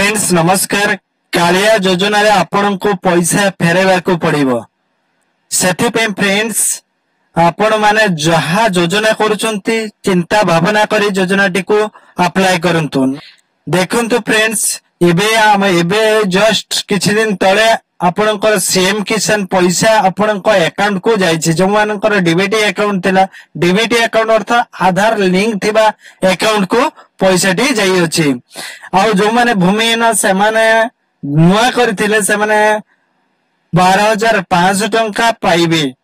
Friends नमस्कार। कालिया योजना रे आपन को पैसा फेरेबा को पड़िबो। सेथि पे फ्रेंड्स आपण माने जहा योजना करूचंती चिंता भावना करी योजना टी को अप्लाई करंतु। देखंतु फ्रेंड्स एबे जस्ट किछि दिन तळे आपनकर सीएम किसान पैसा आपनकर अकाउंट को जाइछि। जो मानकर डीबीटी अकाउंट थिला डीबीटी अकाउंट अर्थ आधार लिंक थिबा अकाउंट को पैसा टी जाई अछि। आ जो माने भूमिहीन से माने नुआ करथिले से माने 12,500 टंका पाइबे।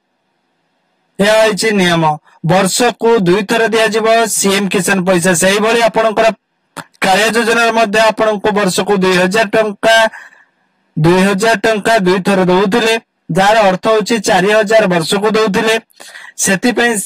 यह अछि नियम। वर्ष को 2 थर दिया जिवो सीएम किसान पैसा। सही भली आपनकर कार्य योजना मध्ये आपनको वर्ष को 2,000 टंका 2 थर दउथिले, जार अर्थ होछि 4,000 वर्ष को दउथिले। सेति पे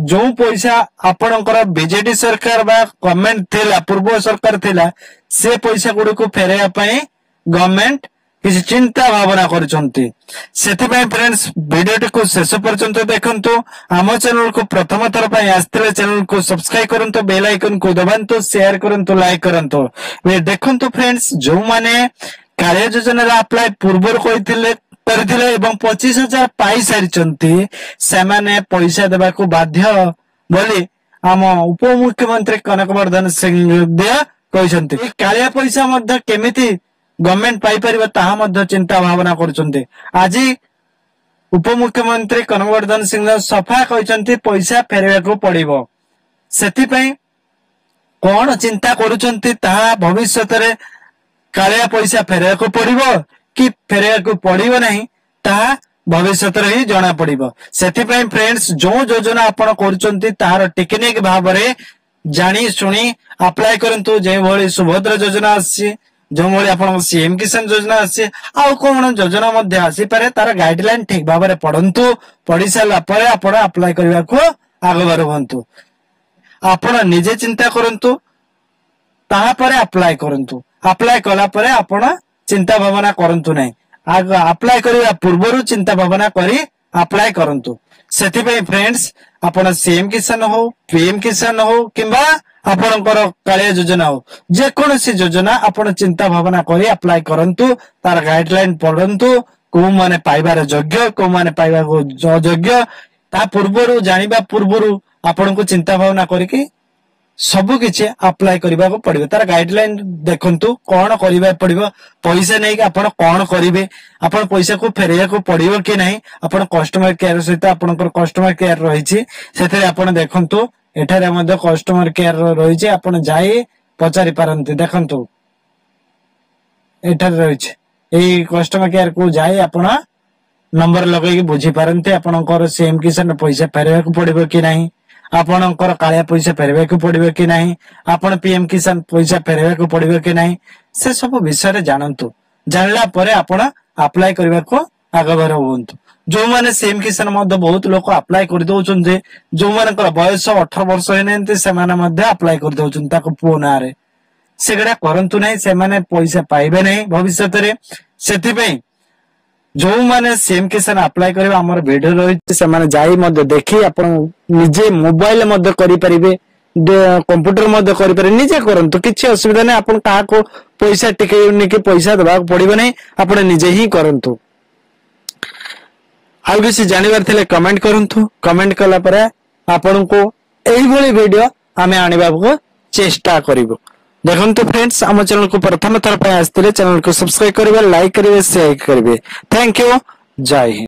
जो पैसा आपनकर बीजेडी सरकार बा गवर्नमेंट थिला पूर्व सरकार थिला से पैसा गुडी को फेरेया पई गवर्नमेंट किसी चिंता भावना करूछंती। सेति पे फ्रेंड्स वीडियो को शेष पर्यंत देखंतु। आम चैनल को प्रथम थर पई आस्थिले चैनल को सब्सक्राइब करंतु, बेल आइकन को दबांतु, शेयर करंतु, लाइक करंतु। वे देखंतु फ्रेंड्स जो माने कार्य योजना रा अप्लाई पूर्वर करथिले एवं 25,000 पाई सारिचंती सेमाने पैसा देबा को बाध्य बोली आम उप मुख्यमंत्री कनक वर्धन सिंहदेव कहछंती। कालिया पैसा मध्ये केमिति गवर्नमेंट पाई परिबा ताहा मध्ये चिंता भावना करछंती। आज उप मुख्यमंत्री कनक वर्धन सिंहदेव सफा कहछंती पैसा फेरेबा को पड़िबो। सेति पई कोन चिंता करूछंती ताहा भविष्यत रे कालिया पैसा फेरेबा को पड़िबो कि फेरेबा को पड़िबो नहीं ताहा भविष्यत रे ही जणा पड़िबो। सेति पई फ्रेंड्स जो योजना आपण करूछंती ताहार टेक्निक भाबरे जानी सुनी अप्लाई करंतु। जे भली सुभद्रा योजना आसी, जो भली आपण सीएम किसान योजना आसी, आ कोन योजना मध्ये आसी पारे तार गाइडलाइन ठीक भाबरे पढंतु। पढि साला परे आपण अप्लाई करबा को आगबार होंतु। आपण निजे चिंता करंतु ताहा परे अप्लाई करंतु। अप्लाई कला परे आपण चिंता भावना करंतु नहीं। आग अप्लाई करिया पूर्वरु चिंता भावना करी अप्लाई करंतु। सेति पे फ्रेंड्स आपण सीएम किसान हो, पीएम किसान हो किबा आपणकर कालिया योजना हो, जे कोनसी योजना आपण चिंता भावना करी अप्लाई करंतु। तार गाइडलाइन पढंतु, को माने पाइबार योग्य को माने पाइबा को अयोग्य ता पूर्वरु जानिबा पूर्वरु आपण को चिंता भावना करी सबु किछि अप्लाई करबा को पड़िबो। तार गाइडलाइन देखंतु कोन करबा पड़िबो। पैसा नै कि आपण कोन करिवे, आपण पैसा को फेरिया को पड़िबो कि नहीं, आपण कस्टमर केयर सहित आपणकर कस्टमर केयर रहिछि सेते आपण देखंतु। एठारे मध्ये कस्टमर केयर रहिछि, आपण जाई पचारि पारंती। देखंतु एठारे रहिछि, एई कस्टमर केयर को जाई आपण नंबर लगाई बुझी पारंती आपणकर सीएम किसान पैसा फेरिया को पड़िबो कि नहीं, आपणकर कालिया पैसा फेरबा को पड़िबो कि नहीं, आपण पीएम किसान पैसा फेरबा को पड़िबो कि नहीं, से सब विषय जानतु। जानला परे आपण अप्लाई करबा को आगबार होंतु। जो माने सीएम किसान मध्ये बहुत लोक अप्लाई कर दउछन, जे जो मानकर बयस 18 वर्ष हेनेंती से माने मध्ये अप्लाई कर दउछन ताको पो ना रे। सेगडा करंतु नहीं, से माने पैसा पाइबे नहीं भविष्यत रे। सेति पे जो माने सीएम किसान अप्लाई करबा हमर वीडियो रही से माने जाई मध्ये देखि आपण निजे मोबाइल मध्ये करि परिबे, कंप्यूटर मध्ये करि परिबे, निजे करंतु किछि असुविधा नै। आपण का को पैसा टिके नि के पैसा देबा पड़िबो नै, आपण निजे ही करंतु। आउ किछि जानिबार थिले कमेंट करंतु। कमेंट कला परे आपण को एही भली वीडियो हमें आनिबा को चेष्टा करिवो। देखंतु फ्रेंड्स आम चैनल को प्रथम थर पे आस्थिले चैनल को सब्सक्राइब करिवे, लाइक करिवे, शेयर करिवे। Thank you. जय हिंद।